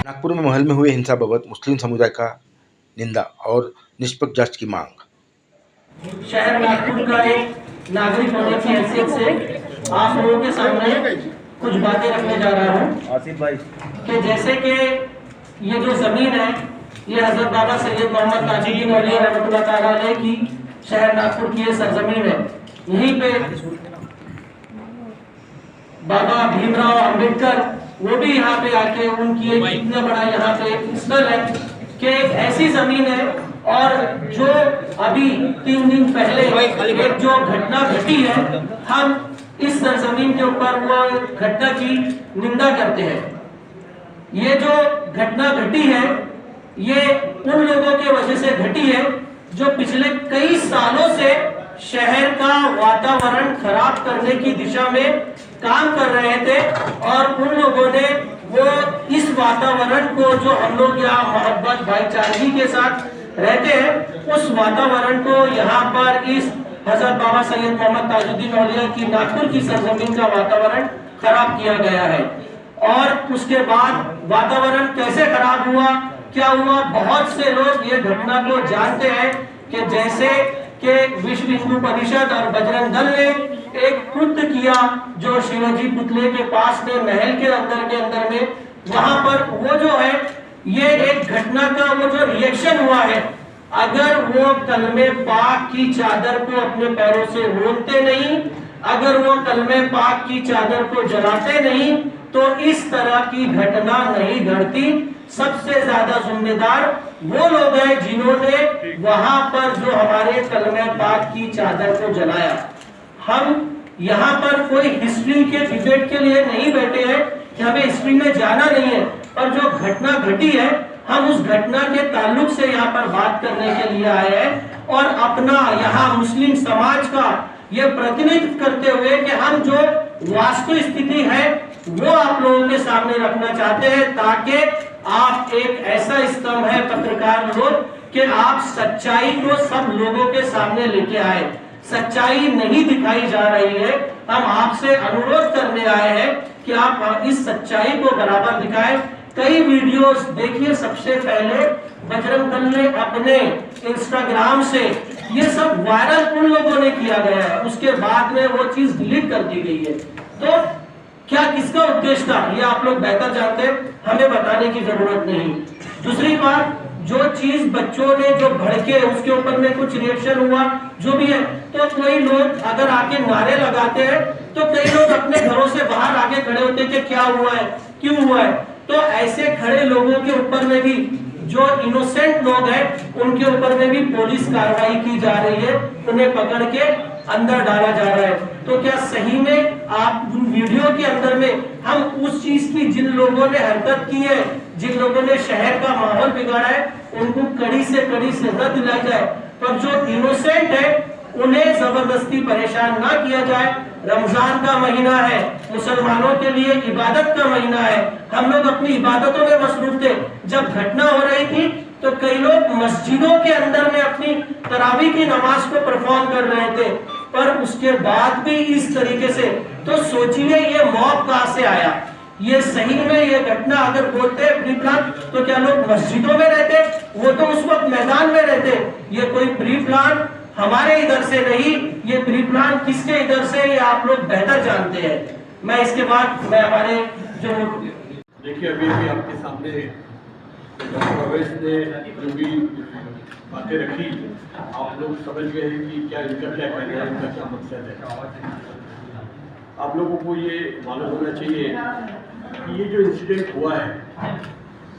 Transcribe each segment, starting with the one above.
नागपुर में महल में हुए हिंसा बाबत मुस्लिम समुदाय का निंदा और निष्पक्ष जांच की मांग। शहर नागपुर का एक नागरिक होने की हैसियत से आप लोगों के सामने कुछ बातें रखने जा रहा हूँ। आसिफ भाई कि जैसे कि ये जो जमीन है ये हजरत बाबा सैयद मोहम्मद ताजुद्दीन औलिया रहमतुल्लाह तआला अलैह की शहर नागपुर की ये सरजमीन है। यहीं पे बाबा भीमराव अंबेडकर वो भी यहाँ पे आके उनकी एक इतना बड़ा यहाँ पे स्थल है कि एक ऐसी जमीन है। और जो अभी 3 दिन पहले एक जो घटना घटी है, हम इस सरजमीन के ऊपर वो घटना की निंदा करते हैं। ये जो घटना घटी है ये उन लोगों के वजह से घटी है जो पिछले कई सालों से शहर का वातावरण खराब करने की दिशा में काम कर रहे थे। और उन लोगों ने वो इस वातावरण को जो हम लोग यहाँ मोहब्बत भाईचारगी के साथ रहते हैं, उस वातावरण को यहाँ पर इस हजरत बाबा सैयद मोहम्मद ताजुद्दीन औलिया की नागपुर की सरजमीन का वातावरण खराब किया गया है। और उसके बाद वातावरण कैसे खराब हुआ, क्या हुआ, बहुत से लोग ये घटना को जानते हैं कि जैसे कि विश्व हिंदू परिषद और बजरंग दल ने एक कृत्य किया जो शिवाजी पुतले के पास में महल के अंदर में वहां पर वो जो है ये एक घटना का वो जो रिएक्शन हुआ है, अगर वो कलमे पाक की चादर को अपने पैरों से रोनते नहीं, अगर वो कलमे पाक की चादर को जलाते नहीं तो इस तरह की घटना नहीं घटती। सबसे ज्यादा जिम्मेदार वो लोग हैं जिन्होंने वहां पर जो हमारे कलमे पाक की चादर को जलाया। हम यहाँ पर कोई हिस्ट्री के डिबेट के लिए नहीं बैठे हैं कि हमें हिस्ट्री में जाना नहीं है, पर जो घटना घटी है हम उस घटना के ताल्लुक से यहाँ पर बात करने के लिए आए हैं और अपना यहाँ मुस्लिम समाज का ये प्रतिनिधित्व करते हुए कि हम जो वास्तु स्थिति है वो आप लोगों के सामने रखना चाहते हैं, ताकि आप एक ऐसा स्तंभ है पत्रकार लोग कि आप सच्चाई को सब लोगों के सामने लेके आए। सच्चाई नहीं दिखाई जा रही है, हम आपसे अनुरोध करने आए हैं कि आप इस सच्चाई को बराबर दिखाएं। कई वीडियोस देखिए, सबसे पहले बजरंग दल ने अपने इंस्टाग्राम से ये सब वायरल उन लोगों ने किया गया है, उसके बाद में वो चीज डिलीट कर दी गई है। तो क्या किसका उद्देश्य था ये आप लोग बेहतर जानते हैं, हमें बताने की जरूरत नहीं। दूसरी बात, जो चीज बच्चों ने जो भड़के उसके ऊपर में कुछ रिएक्शन हुआ जो भी है, तो कई लोग अगर आके नारे लगाते हैं तो कई लोग अपने घरों से बाहर आके खड़े होते हैं कि क्या हुआ है, क्यों हुआ है। तो ऐसे खड़े लोगों के ऊपर में भी जो इनोसेंट लोग हैं उनके ऊपर में भी पुलिस कार्रवाई की जा रही है, उन्हें पकड़ के अंदर डाला जा रहा है। तो क्या सही में आप वीडियो के अंदर में हम उस चीज की जिन लोगों ने हरकत की है, जिन लोगों ने शहर का माहौल बिगाड़ा है, उनको कड़ी से कड़ी सजा दिलाई जाए, पर जो इनोसेंट है उन्हें जबरदस्ती परेशान ना किया जाए। रमजान का महीना है, मुसलमानों के लिए इबादत का महीना है, हम लोग अपनी इबादतों में मसरूफ थे। जब घटना हो रही थी तो कई लोग मस्जिदों के अंदर में अपनी तरावी की नमाज को परफॉर्म कर रहे थे, पर उसके बाद भी इस तरीके से, तो सोचिए ये मौत कहां से आया। ये सही में ये घटना अगर बोलते प्री प्लान तो क्या लोग मस्जिदों में रहते, वो तो उस वक्त मैदान में रहते। ये कोई प्री प्लान हमारे इधर से नहीं, ये प्री प्लान किसके इधर से ये आप लोग बेहतर जानते हैं। मैं इसके बाद मैं हमारे जो देखिए अभी आपके सामने डॉक्टर अवैस ने जो भी बातें रखी, आप लोग समझ गए कि क्या इनका क्या कहना है, इनका क्या मकसद है। आप लोगों को ये मालूम होना चाहिए कि ये जो इंसिडेंट हुआ है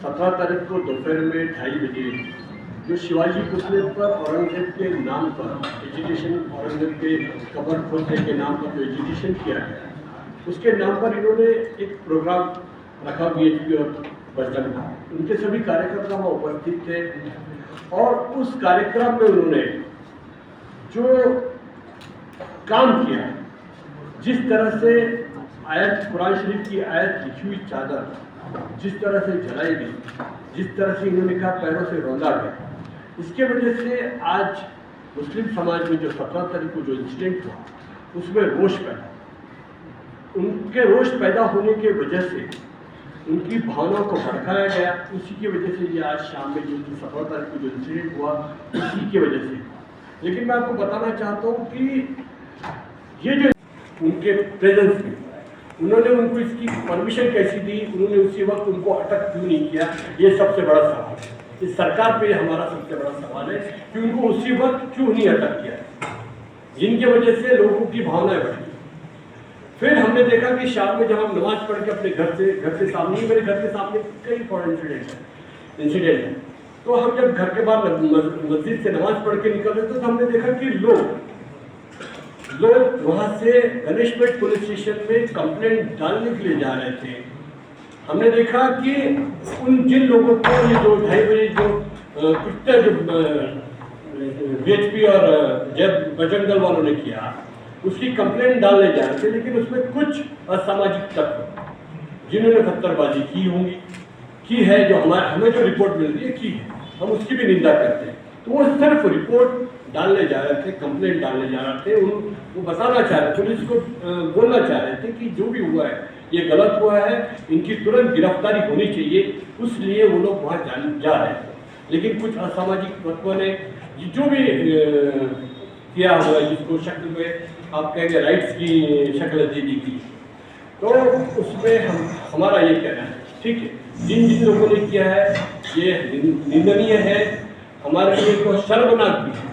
17 तारीख को दोपहर में 2:30 बजे जो शिवाजी पुतले पर औरंगजेब के नाम पर एजुकेशन, औरंगजेब के कब्र खोदने के नाम पर जो एजुकेशन किया गया, उसके नाम पर इन्होंने एक प्रोग्राम रखा बीएचपी और बजरंग दल, उनके सभी कार्यकर्ता वहाँ उपस्थित थे। और उस कार्यक्रम में उन्होंने जो काम किया, जिस तरह से आयत कुरान शरीफ की आयत लिखी हुई चादर जिस तरह से जलाई गई, जिस तरह से इन्होंने कहा पैरों से रौंदा गया, इसके वजह से आज मुस्लिम समाज में जो 17 तारीख को जो इंसिडेंट हुआ उसमें रोष पैदा, उनके रोष पैदा होने के वजह से उनकी भावनाओं को भड़काया गया। उसी की वजह से ये आज शाम में जो 17 तारीख को जो इंसिडेंट हुआ, उसी की वजह से। लेकिन मैं आपको बताना चाहता हूँ कि ये जो उनके प्रेजेंस में उन्होंने उनको इसकी परमिशन कैसी दी, उन्होंने उसी वक्त उनको अटक क्यों नहीं किया, ये सबसे बड़ा सवाल है। इस सरकार पे हमारा सबसे बड़ा सवाल है कि उनको उसी वक्त क्यों नहीं अटक किया, जिनकी वजह से लोगों की भावनाएं बढ़ी। फिर हमने देखा कि शाम में जब हम नमाज पढ़ के अपने घर से सामने, मेरे घर के सामने कई फॉरेन इंसिडेंट है, तो हम जब घर के बाहर मस्जिद से नमाज पढ़ के निकल रहे थे तो हमने देखा कि लोग वहां से गणेशपेट पुलिस स्टेशन में कंप्लेंट डालने के लिए जा रहे थे। हमने देखा कि उन जिन लोगों को ये जो 2:30 बजे जो कुत्ते जो VHP और बजरंग दल वालों ने किया, उसकी कंप्लेंट डालने जा रहे थे, लेकिन उसमें कुछ असामाजिक तत्व जिन्होंने पत्थरबाजी की होंगी, की है, जो हमें जो रिपोर्ट मिल रही है की है, हम उसकी भी निंदा करते हैं। तो वो सिर्फ रिपोर्ट डालने जा रहे थे, कंप्लेंट डालने जा रहे थे, वो बताना चाह रहे थे, पुलिस को बोलना चाह रहे थे कि जो भी हुआ है ये गलत हुआ है, इनकी तुरंत गिरफ्तारी होनी चाहिए, उसलिए वो लोग वहाँ जा रहे थे। लेकिन कुछ असामाजिक तत्वों ने जो भी किया हुआ है, जिसको शक्ल में आप कहेंगे राइट्स की शक्ल दे दी गई, तो उसमें हमारा ये कहना है, ठीक है, जिन लोगों ने किया है ये निंदनीय है, हमारे लिए तो शर्मनाक भी है।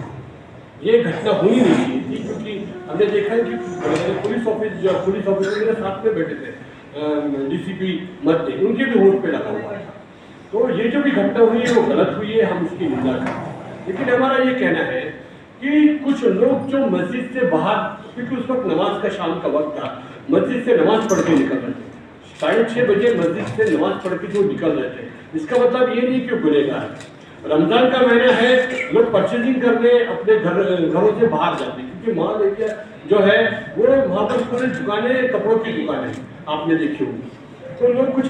ये घटना हुई नहीं चाहिए थी, क्योंकि हमने देखा है कि पुलिस ऑफिसर मेरे साथ में बैठे थे, DCP मध्य, उनके भी होठ पे लगा हुआ था। तो ये जो भी घटना हुई है वो गलत हुई है, हम उसकी निंदा करते हैं। लेकिन हमारा ये कहना है कि कुछ लोग जो मस्जिद से बाहर, क्योंकि उस वक्त नमाज का शाम का वक्त था, मस्जिद से नमाज पढ़ के निकल रहे थे, 6:30 बजे मस्जिद से नमाज पढ़ के जो निकल रहे थे, इसका मतलब ये नहीं कि गुनहगार है। रमजान का महीना है, लोग परचेजिंग करने अपने घरों से बाहर जाते हैं, क्योंकि मॉल एरिया जो है वो वहाँ पर पूरी दुकानें, कपड़ों की दुकानें आपने देखी होगी। तो लोग कुछ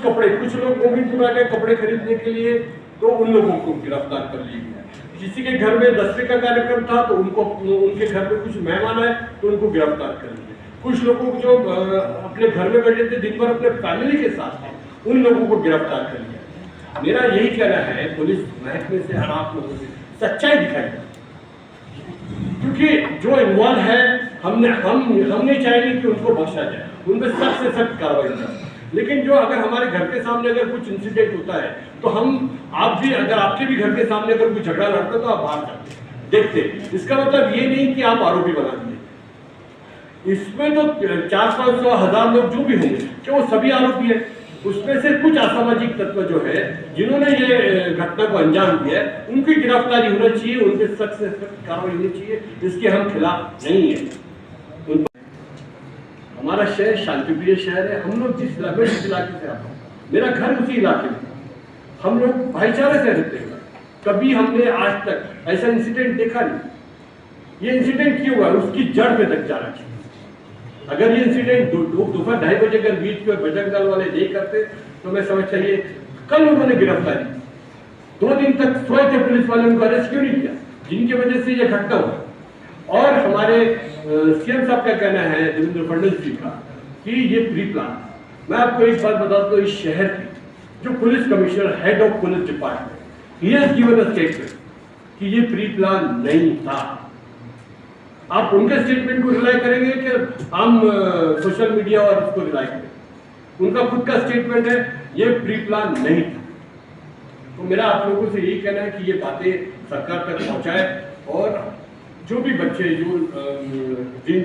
लोग गोविंदपुरा गए कपड़े खरीदने के लिए, तो उन लोगों को गिरफ्तार कर लिया गया। किसी के घर में 10वीं का कार्यक्रम था तो उनके घर में कुछ मेहमान आए तो उनको गिरफ्तार कर लिया। कुछ लोगों को जो अपने घर में बैठे थे, दिन भर अपने फैमिली के साथ थे, उन लोगों को गिरफ्तार कर लिया। मेरा यही कहना है, पुलिस महकमे से और आप लोगों से सच्चाई दिखाई, क्योंकि जो इन्वॉल्व है हम नहीं चाहेंगे कि उनको बख्शा जाए, उन पर सख्त से सख्त कार्रवाई करें। लेकिन जो अगर हमारे घर के सामने अगर कुछ इंसिडेंट होता है तो आप भी, अगर आपके भी घर के सामने अगर कोई झगड़ा लड़ता तो आप बाहर जाते देखते। इसका मतलब ये नहीं कि आप आरोपी बना दिए। इसमें तो 400-500 1000 लोग जो भी होंगे, क्या वो सभी आरोपी है? उसमें से कुछ असामाजिक तत्व जो है जिन्होंने ये घटना को अंजाम दिया है, उनकी गिरफ्तारी होना चाहिए, उनके सख्त से सख्त कार्रवाई होनी चाहिए, इसके हम खिलाफ नहीं है। हमारा शहर शांतिप्रिय शहर है। हम लोग जिस इलाके से आता हूँ, मेरा घर उसी इलाके में, हम लोग भाईचारे से रहते हैं। कभी हमने आज तक ऐसा इंसिडेंट देखा नहीं। ये इंसिडेंट क्यों हुआ, उसकी जड़ पे तक जाना चाहिए। अगर ये इंसिडेंट दोपहर 2:30 बजे अगर बीच में बजरंग दल वाले नहीं करते तो मैं समझ चाहिए कल उन्होंने गिरफ्तारी 2 दिन तक सोए थे पुलिस वाले, उनको अरेस्ट क्यों नहीं किया, जिनकी वजह से ये घटना हुआ। और हमारे CM साहब का कहना है, देवेंद्र फडणवीस जी का, कि ये प्री प्लान। मैं आपको एक बात बता दूं, इस शहर की जो police commissioner, head of police department, he has given a statement कि ये प्री प्लान नहीं था। आप उनके स्टेटमेंट को रिलाई करेंगे कि हम सोशल मीडिया और उसको रिलाई करेंगे? उनका खुद का स्टेटमेंट है, ये प्री प्लान नहीं था। तो मेरा आप लोगों से यही कहना है कि ये बातें सरकार तक पहुंचाए, और जो भी बच्चे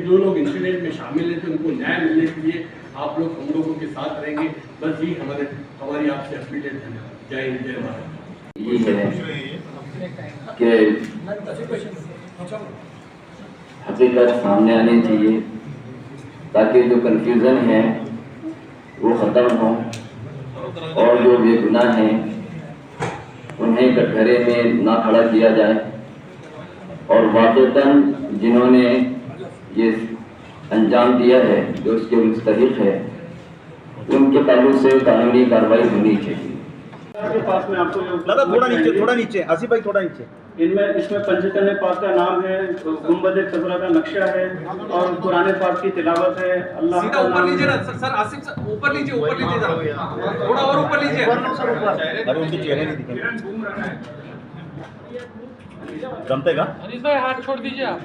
जो लोग इंसिडेंट में शामिल थे उनको न्याय मिलने के लिए आप लोग हम लोगों के साथ रहेंगे। बस यही हमारी आपसे अपील है। जय हिंद, जय भारत। ये है कि हकीकत सामने आनी चाहिए, ताकि जो कन्फ्यूज़न है वो ख़त्म हो, और जो बेगुनाह हैं उन्हें कटघरे में ना खड़ा किया जाए, और वाक़ईतन जिन्होंने ये अंजाम दिया है, जो उसके मुस्तहिक़ है, उनके ताल्लुक से कानूनी कार्रवाई होनी चाहिए। के पास में आपको दादा थोड़ा नीचे आसिफ भाई, थोड़ा नीचे। इसमें पंचतन पाक का नाम है, गुंबद खजरा का नक्शा है और कुरान पाक की तिलावत है। अल्लाह सीधा ऊपर लीजिए ना सर, आसिफ सर ऊपर लीजिए जरा, थोड़ा और ऊपर लीजिए। अरे उनके चेहरे नहीं दिखे, जमते का? अनिश भाई हाथ छोड़ दीजिए आप।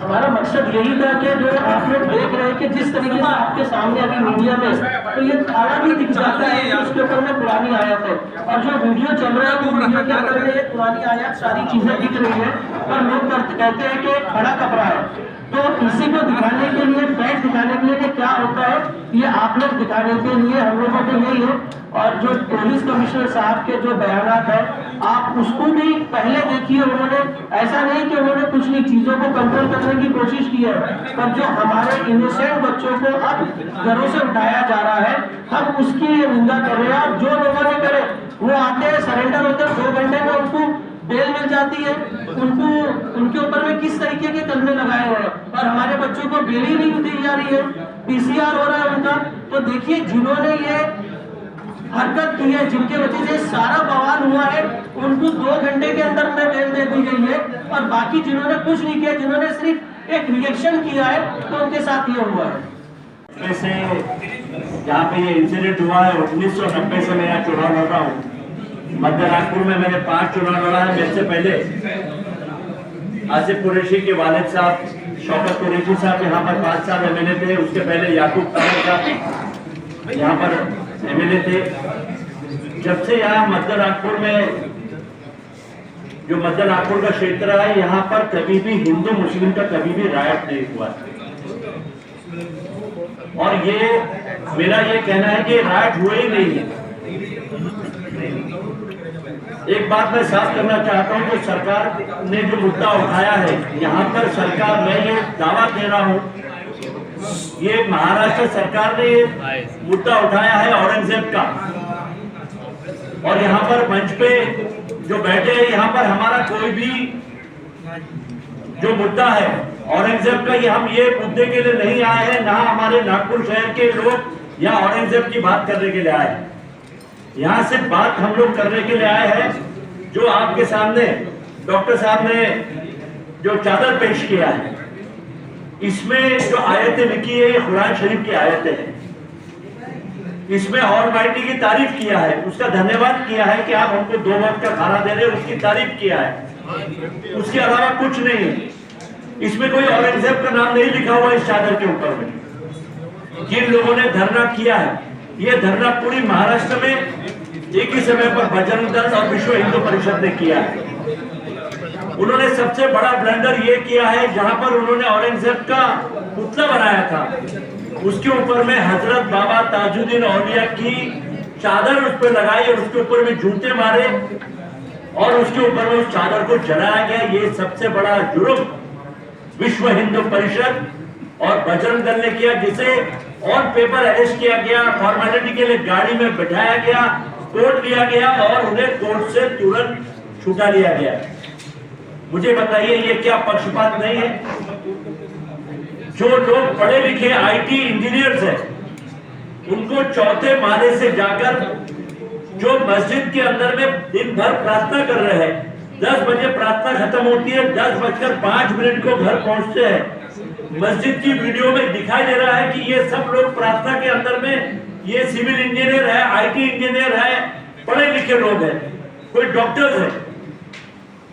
हमारा मकसद यही था कि जो आप लोग देख रहे हैं कि जिस तरीके से आपके सामने अभी मीडिया में तो ये ताला भी दिख जाता है कि उसके ऊपर में पुरानी आयत है, और जो वीडियो चल रहा है वो वीडियो के अंदर में ये पुरानी आयत सारी चीजें दिख रही है, और लोग कहते हैं कि खड़ा कपड़ा है। तो इसी को दिखाने के लिए, फैक्ट दिखाने के लिए कि क्या होता है, ये आप लोग दिखाने के लिए हम लोगों को यही है। और जो पुलिस कमिश्नर साहब के जो बयानात है आप उसको भी पहले देखिए, उन्होंने ऐसा नहीं कि उन्होंने कुछ नहीं चीजों को कंट्रोल करने की कोशिश की है, पर जो हमारे इनोसेंट बच्चों को अब घरों से उठाया जा रहा है हम उसकी निंदा कर रहे हैं। जो लोगों ने करे वो आते हैं, सरेंडर होते हैं, 2 घंटे में उनको बेल मिल जाती है, उनके ऊपर में किस तरीके के कदम लगाए हुए हैं, और हमारे बच्चों को बेल ही नहीं दी जा रही है, पीसीआर हो रहा है उनका। तो देखिए जिन्होंने ये हरकत की है, जिनके वजह से सारा बवाल हुआ है, उनको 2 घंटे के अंदर में बेल दे दी गई है, और बाकी जिन्होंने कुछ नहीं किया, जिन्होंने सिर्फ एक रिएक्शन किया है, तो उनके साथ ये हुआ है। वैसे जहाँ पे ये इंसिडेंट हुआ है 1990 से मैं यहाँ चुनाव लड़ रहा हूँ। मध्य नागपुर में मैंने 5 चुनाव लड़ा है। मेरे से पहले आसिफ कुरैशी के वालिद साहब शौकत कुरैशी साहब यहाँ पर 5 साल एमएलए थे। उसके पहले याकूब ताहिर साहब यहाँ पर एमएलए थे। जब से यहाँ मध्य नागपुर में जो मध्य नागपुर का क्षेत्र है, यहाँ पर कभी भी हिंदू मुस्लिम का कभी भी रायट नहीं हुआ। और ये मेरा ये कहना है कि राइट हुए ही नहीं है। एक बात मैं साफ करना चाहता हूं कि सरकार ने जो मुद्दा उठाया है, यहाँ पर सरकार, मैं ये दावा दे रहा हूं, ये महाराष्ट्र सरकार ने ये मुद्दा उठाया है औरंगजेब का, और यहाँ पर मंच पे जो बैठे हैं, यहाँ पर हमारा कोई भी जो मुद्दा है औरंगजेब का, ये हम ये मुद्दे के लिए नहीं आए हैं, ना हमारे नागपुर शहर के लोग यहाँ औरंगजेब की बात करने के लिए आए हैं। यहाँ सिर्फ बात हम लोग करने के लिए आए हैं जो आपके सामने डॉक्टर साहब ने जो चादर पेश किया है, इसमें जो आयतें लिखी है ये कुरान शरीफ की आयतें हैं। इसमें ऑलमाइटी की तारीफ किया है, उसका धन्यवाद किया है कि आप हमको 2 वक्त का खाना दे रहे हैं, उसकी तारीफ किया है। उसके अलावा कुछ नहीं है। इसमें कोई औरंगजेब का नाम नहीं लिखा हुआ इस चादर के ऊपर में। जिन लोगों ने धरना किया है, ये धरना पूरी महाराष्ट्र में एक ही समय पर बजरंग दल और विश्व हिंदू परिषद ने किया है। उन्होंने सबसे बड़ा ब्लंडर ये किया है, जहां पर उन्होंने औरंगजेब का पुतला बनाया था, उसके ऊपर में हजरत बाबा ताजुद्दीन औलिया की चादर उस पर लगाई और उसके ऊपर में जूते मारे और उसके ऊपर में उस चादर को जलाया गया। ये सबसे बड़ा जुर्म विश्व हिंदू परिषद और बजरंग दल ने किया, जिसे ऑन पेपर अरेस्ट किया गया, फॉर्मेलिटी के लिए गाड़ी में बिठाया गया, कोर्ट लिया गया और उन्हें कोर्ट से तुरंत छुटा लिया गया। मुझे बताइए ये क्या पक्षपात नहीं है? जो लोग पढ़े लिखे आईटी इंजीनियर्स हैं, उनको 4थे माले से जाकर जो मस्जिद के अंदर में दिन भर प्रार्थना कर रहे हैं, 10 बजे प्रार्थना खत्म होती है, 10:05 को घर पहुंचते हैं। मस्जिद की वीडियो में दिखाई दे रहा है कि ये सब लोग प्रार्थना के अंदर में, ये सिविल इंजीनियर है, आईटी इंजीनियर है, पढ़े लिखे लोग हैं, कोई डॉक्टर्स है,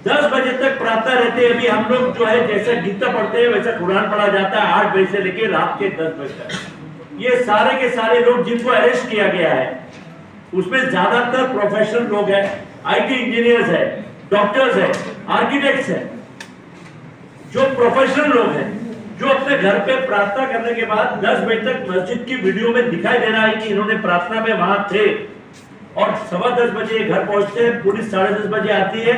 10 बजे तक प्रार्थना रहती है। अभी हम लोग जो है जैसा गीता पढ़ते हैं वैसा कुरान पढ़ा जाता है 8 बजे से लेकर रात के 10 बजे तक। ये सारे के सारे लोग जिनको अरेस्ट किया गया है, उसमें ज्यादातर प्रोफेशनल लोग हैं, आईटी इंजीनियर्स है, डॉक्टर्स है, आर्किटेक्ट्स है, जो प्रोफेशनल लोग हैं, जो अपने घर पे प्रार्थना करने के बाद 10 बजे तक मस्जिद की वीडियो में दिखाई दे रहा है कि इन्होंने प्रार्थना में वहां थे, और 10:15 बजे घर पहुंचते हैं। पुलिस 10:30 बजे आती है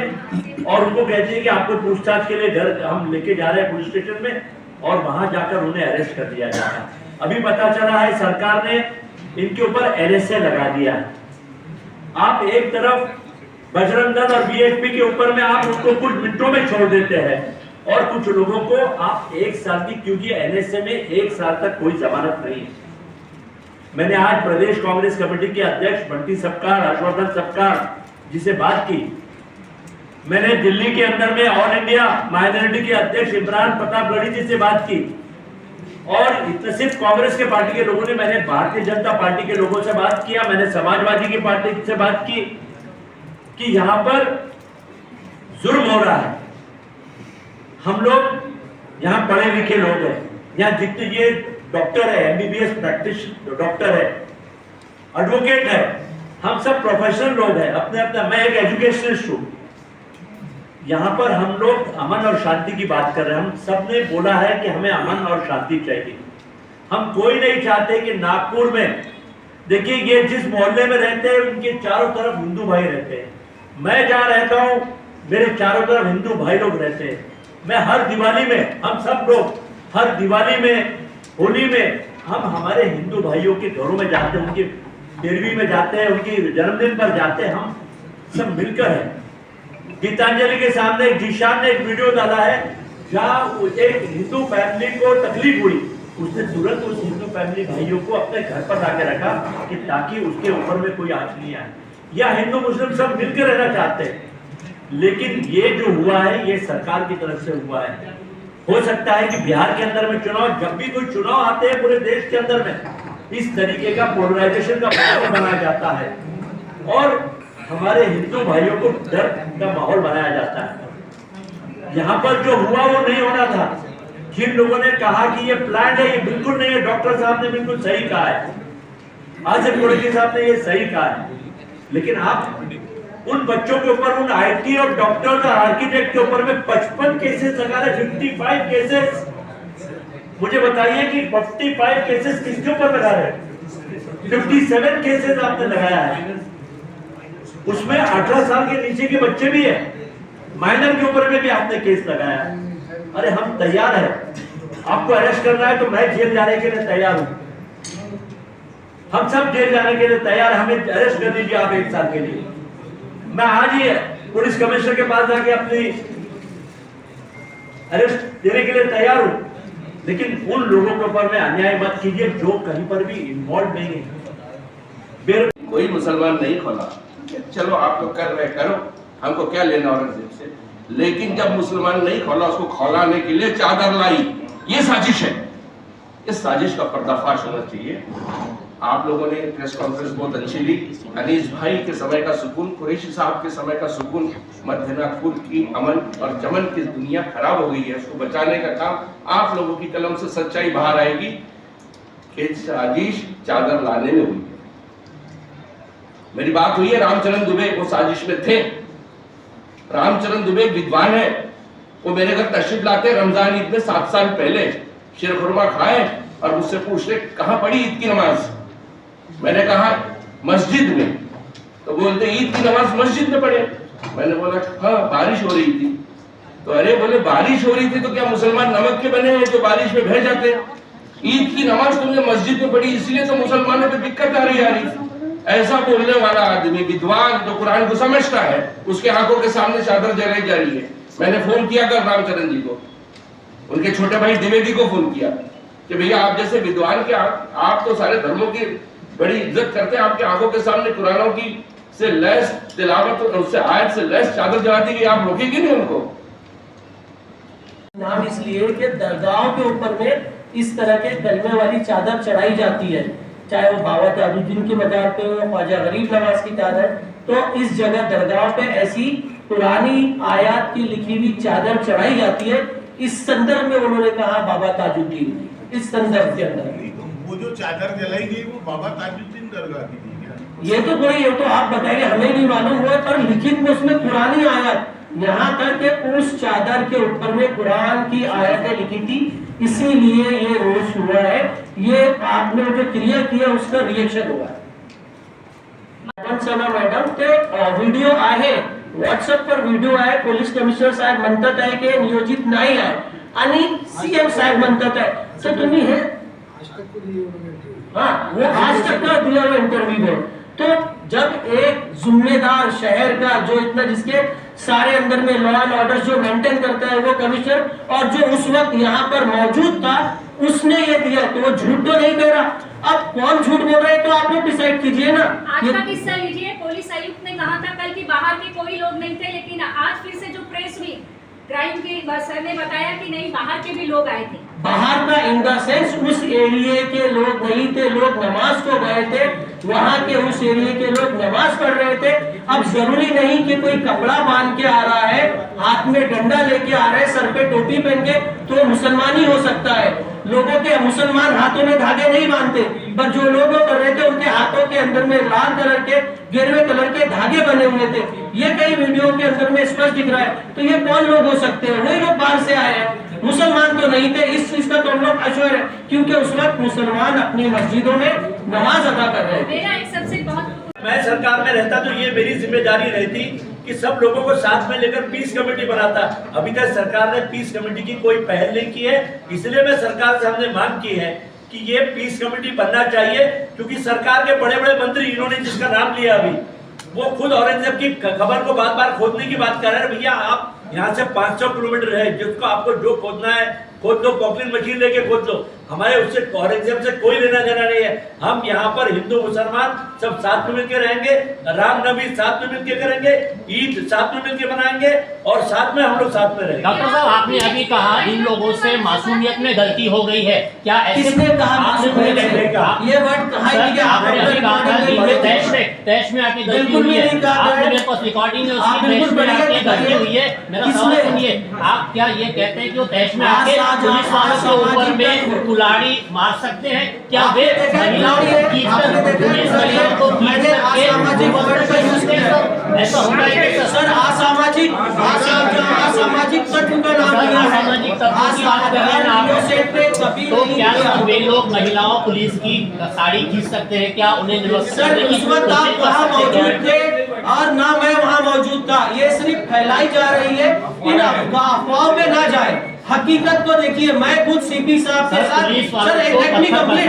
और उनको कहती है कि आपको पूछताछ के लिए घर हम लेके जा रहे हैं पुलिस स्टेशन में, और वहां जाकर उन्हें अरेस्ट कर दिया जाता है। अभी पता चला है सरकार ने इनके ऊपर LSA लगा दिया है। आप एक तरफ बजरंग दल और बीएसपी के ऊपर में आप उसको कुछ मिनटों में छोड़ देते हैं, और कुछ लोगों को आप 1 साल की, क्योंकि एनएसए में 1 साल तक कोई जमानत नहीं है। मैंने आज प्रदेश कांग्रेस कमेटी के अध्यक्ष बंटी सपकाल, हर्षवर्धन सपकाल जी से बात की। मैंने दिल्ली के अंदर में ऑल इंडिया माइनॉरिटी के अध्यक्ष इमरान प्रतापगढ़ी जी से बात की, और इतना सिर्फ कांग्रेस के पार्टी के लोगों ने, मैंने भारतीय जनता पार्टी के लोगों से बात किया, मैंने समाजवादी की पार्टी से बात की कि यहां पर जुर्म हो रहा है। हम लोग यहाँ पढ़े लिखे लोग हैं, यहाँ जितने ये डॉक्टर है, एमबीबीएस प्रैक्टिस डॉक्टर है, एडवोकेट है, हम सब प्रोफेशनल लोग हैं अपने अपने। मैं एक एजुकेशनिस्ट हूँ। यहाँ पर हम लोग अमन और शांति की बात कर रहे हैं। हम सब ने बोला है कि हमें अमन और शांति चाहिए। हम कोई नहीं चाहते कि नागपुर में, देखिए ये जिस मोहल्ले में रहते हैं उनके चारों तरफ हिंदू भाई रहते हैं। मैं जहाँ रहता हूँ मेरे चारों तरफ हिंदू भाई लोग रहते हैं। मैं हर दिवाली में, हम सब लोग हर दिवाली में, होली में हम हमारे हिंदू भाइयों के घरों में जाते हैं, उनकी तेरहवीं में जाते हैं, उनकी जन्मदिन पर जाते हैं, हम सब मिलकर हैं। गीतांजलि के सामने जीशान ने एक वीडियो डाला है जहां एक हिंदू फैमिली को तकलीफ हुई, उसने तुरंत उस हिंदू फैमिली भाइयों को अपने घर पर लाके रखा कि ताकि उसके ऊपर में कोई आंच नहीं आए। या हिंदू मुस्लिम सब मिलकर रहना चाहते हैं, लेकिन ये जो हुआ है ये सरकार की तरफ से हुआ है। हो सकता है कि बिहार के अंदर में चुनाव, जब भी कोई चुनाव आते हैं पूरे देश के अंदर में इस तरीके का पोलराइजेशन का माहौल बनाया जाता है और हमारे हिंदू भाइयों को डर का माहौल बनाया जाता है। यहाँ पर जो हुआ वो नहीं होना था। जिन लोगों ने कहा कि ये प्लान है, ये बिल्कुल नहीं है। डॉक्टर साहब ने बिल्कुल सही कहा है, आसिफ कुरैशी साहब ने ये सही कहा है। लेकिन आप उन बच्चों के ऊपर, उन आईटी और डॉक्टर्स और आर्किटेक्ट के ऊपर में 55 केसेस लगा रहे, 55 केसेस। मुझे बताइए कि 55 केसेस किसके ऊपर लगा रहे? 57 केसेस आपने लगाया है, उसमें 18 साल के नीचे के बच्चे भी है, माइनर के ऊपर में भी आपने केस लगाया है। अरे हम तैयार हैं, आपको अरेस्ट करना है तो मैं जेल जाने के लिए तैयार हूं। हम सब जेल जाने के लिए तैयार, हमें अरेस्ट कर दीजिए आप 1 साल के लिए। मैं आज ही पुलिस कमिश्नर के पास जाके अपनी अरेस्ट देने के लिए तैयार हूं, लेकिन उन लोगों के ऊपर में अन्याय मत कीजिए जो कहीं पर भी इन्वॉल्व नहीं है। कोई मुसलमान नहीं खोला, चलो आप लोग कर रहे करो, हमको क्या लेना औरंगजेब से। लेकिन जब मुसलमान नहीं खोला, उसको खौलाने के लिए चादर लाई, ये साजिश है। इस साजिश का पर्दाफाश होना चाहिए। आप लोगों ने प्रेस कॉन्फ्रेंस बहुत अच्छी ली। अनीस भाई के समय का सुकून, कुरैशी साहब के समय का सुकून, मध्य नागपुर की अमन और चमन की दुनिया खराब हो गई है, उसको बचाने का काम आप लोगों की कलम से सच्चाई बाहर आएगी कि साजिश चादर लाने में हुई। मेरी बात हुई है रामचरण दुबे, वो साजिश में थे। रामचरण दुबे विद्वान है, वो मेरे घर तशरीफ लाते रमजान ईद में 7 साल पहले, शीरखुरमा खाए और मुझसे पूछते कहाँ पढ़ी ईद की नमाज। मैंने कहा मस्जिद में। तो बोलते ईद की नमाज मस्जिद में पढ़े। मैंने बोला हाँ बारिश हो रही थी। तो अरे बोले बारिश हो रही थी तो क्या मुसलमान नमक के बने हैं जो बारिश में बह जाते? ईद की नमाज तुमने मस्जिद में पढ़ी, इसलिए तो मुसलमानों पे दिक्कत आ रही। ऐसा बोलने वाला आदमी, विद्वान जो कुरान को समझता है, उसके आंखों के सामने चादर जलाई जा रही है। मैंने फोन किया कर रामचरण जी को, उनके छोटे भाई द्विवेदी को फोन किया कि भैया आप जैसे विद्वान के आप तो सारे धर्मों की बड़ी इज्जत करते हैं, आपके आंखों के सामने कुरानों की से लैस तिलावत, उससे आयत से लैस चादर जला दी गई, आप रोकेंगे नहीं उनको? नाम इसलिए कि दरगाहों के ऊपर में इस तरह के कलमे वाली चादर चढ़ाई जाती है, चाहे वो बाबा ताजुद्दीन के मजार पे हो, ख्वाजा गरीब नवाज की चादर। तो इस जगह दरगाह पे ऐसी पुरानी आयत की लिखी हुई चादर चढ़ाई जाती है। इस संदर्भ में उन्होंने कहा बाबा ताजुद्दीन, इस संदर्भ के अंदर वो जो चादर जलाई गई वो बाबा ताजुद्दीन दरगाह की थी क्या? ये तो कोई, ये तो आप बताइए, हमें नहीं मालूम हुआ। पर लिखित में उसमें पुरानी आयत, यहाँ तक कि उस चादर के ऊपर में कुरान की आयतें लिखी थी, इसीलिए ये रोष हुआ है। ये आपने जो क्रिया किया उसका रिएक्शन हुआ है। मॅडम ते व्हिडिओ आहे, व्हॉट्सअप पर व्हिडिओ आहे, पोलीस कमिशनर साहेब म्हणतात आहे की नियोजित नाही आहे आणि सीएम साहेब म्हणतात आहे। तर तुम्ही हे हाँ, वो आज तक का दिया हुआ इंटरव्यू है। तो जब एक जिम्मेदार शहर का जो इतना जिसके सारे अंदर में लॉ एंड ऑर्डर जो मेंटेन करता है वो कमिश्नर, और जो उस वक्त यहाँ पर मौजूद था उसने ये दिया, तो वो झूठ तो नहीं कह रहा। अब कौन झूठ बोल रहे हैं तो आप लोग डिसाइड कीजिए ना। आज का किस्सा लीजिए, पुलिस आयुक्त ने कहा था कल की बाहर के कोई लोग नहीं थे, लेकिन आज फिर से जो प्रेस हुई क्राइम के सर ने बताया कि नहीं बाहर के भी लोग आए थे। बाहर का इन द सेंस उस एरिया के लोग नहीं थे, लोग नमाज को गए थे, वहाँ के उस एरिया के लोग नमाज पढ़ रहे थे। अब जरूरी नहीं कि कोई कपड़ा बांध के आ रहा है, हाथ में डंडा लेके आ रहा है, सर पे टोपी पहन के, तो मुसलमान ही हो सकता है। लोगों के मुसलमान हाथों में धागे नहीं बांधते, पर जो लोग कर रहे थे उनके हाथों के अंदर में लाल कलर के गेरुए कलर के धागे बने हुए थे। ये कई वीडियो के अंदर में स्पष्ट दिख रहा है। तो ये कौन लोग हो सकते हैं? वही लोग बाहर से आए हैं, मुसलमान तो नहीं थे। इस चीज का तो हम लोग अश्योर है, क्योंकि उस वक्त मुसलमान अपनी मस्जिदों में नमाज अदा कर रहे थे। मेरा एक सबसे बहुत मैं सरकार में रहता तो ये मेरी जिम्मेदारी रहती कि सब लोगों को साथ में लेकर पीस कमेटी बनाता। अभी तक सरकार ने पीस कमेटी की कोई पहल नहीं की है, इसलिए मैं सरकार से हमने मांग की है कि ये पीस कमेटी बनना चाहिए, क्योंकि सरकार के बड़े बड़े मंत्री, इन्होंने जिसका नाम लिया अभी, वो खुद औरंगजेब की खबर को बार बार खोदने की बात कर रहे हैं। भैया आप यहाँ से 500 किलोमीटर है, जिसको आपको जो खोदना है खोद लो, पॉकलिन मशीन लेके खोद लो। हमारे उससे औरंगजेब से कोई लेना देना नहीं है। हम यहाँ पर हिंदू मुसलमान सब साथ में मिलकर रहेंगे, रामनवमी साथ में मिलकर करेंगे, ईद साथ में मिलकर मनाएंगे और साथ में हम लोग साथ में रहेंगे। डॉक्टर साहब आपने अभी कहा इन लोगों से मासूमियत में गलती हो गई है, क्या ऐसे किसने कहा मासूमियत से? ये वर्ड कहा है कि आपने अभी कहा था कि तैश में आपकी गलती हुई है, आपने मेरे पास रिकॉर्डिंग है उसकी, तैश में आपकी गलती हुई है। मेरा सवाल सुनिए, आप क्या ये कहते हैं कि वो तैश में आके पुलिस वालों के ऊपर में कुल्हाड़ी मार सकते हैं? क्या वे महिलाओं को पुलिस महिलाओं को ऐसा होता है कि सर असामाजिक तत्व का नाम लिया है। तो क्या वे लोग महिलाओं पुलिस की साड़ी खींच सकते हैं? क्या उन्हें सर उस वक्त आप वहाँ मौजूद थे और ना मैं वहाँ मौजूद था। ये सिर्फ फैलाई जा रही है, इन अफवाहों में ना जाए। हकीकत को देखिए, मैं खुद सीपी साहब के साथ, सर एक टेक्निक कंप्लीट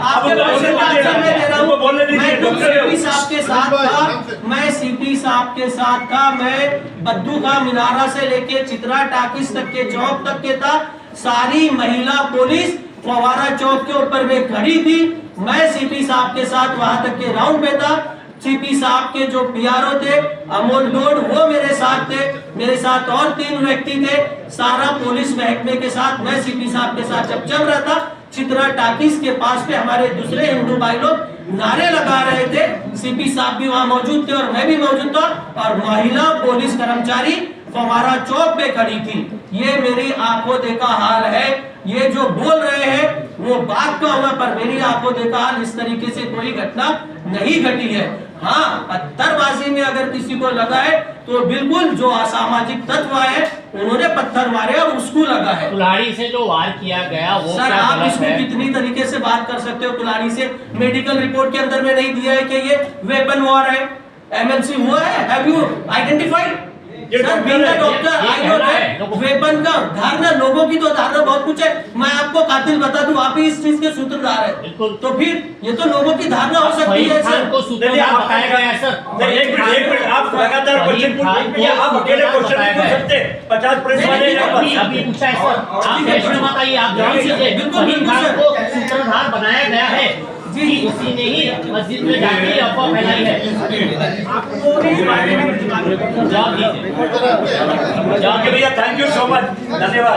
आपके क्वेश्चन का आंसर मैं दे रहा हूँ। मैं खुद सीपी साहब के साथ था, मैं सीपी साहब के साथ था, मैं बद्दू का मिनारा से लेके चित्रा टाकिस तक के चौक तक के था। सारी महिला पुलिस फवारा चौक के ऊपर में खड़ी थी। मैं सीपी साहब के साथ वहां तक के राउंड पे था। सीपी साहब के जो पीआरओ थे अमोल डोड, वो मेरे साथ थे, मेरे साथ और 3 व्यक्ति थे। सारा पुलिस महकमे के साथ मैं सीपी साहब के साथ जब चल रहा था, चित्रा टाकिस के पास पे हमारे दूसरे हिंदू भाई लोग नारे लगा रहे थे। सीपी साहब भी वहां मौजूद थे और मैं भी मौजूद था, और महिला पुलिस कर्मचारी फवारा चौक पे खड़ी थी। ये मेरी आंखों देखा हाल है। ये जो बोल रहे हैं वो बात का हुआ, पर मेरी आंखों देखा हाल इस तरीके से कोई घटना नहीं घटी है। हाँ, पत्थरबाजी में अगर किसी को लगा है तो बिल्कुल जो असामाजिक तत्व है उन्होंने पत्थर मारे और उसको लगा है। कुल्हाड़ी से जो वार किया गया वो सर आप इसको कितनी तरीके से बात कर सकते हो? कुल्हाड़ी से मेडिकल रिपोर्ट के अंदर में नहीं दिया है कि ये वेपन वॉर है, एमएलसी हुआ है। Have you identified? Sir being a doctor I know that weapon का धारणा, लोगों की तो धारणा बहुत कुछ है। मैं आपको कातिल बता दूं, आप ही इस चीज के सूत्रधार हैं, तो फिर ये तो लोगों की धारणा हो सकती है। सर को सूत्रधार बताया गया है। सर एक मिनट आप लगातार क्वेश्चन पूछिए, आप अकेले क्वेश्चन नहीं पूछ सकते। 50 प्रेस वाले अभी पूछा है सर, आप प्रश्न बताइए, आप जवाब दीजिए। फहीम खान को सूत्रधार बनाया गया है जी, उसी ने ही मस्जिद में जाके अफवाह फैलाई है। जवाब दीजिए। भैया, थैंक यू सो मच, धन्यवाद।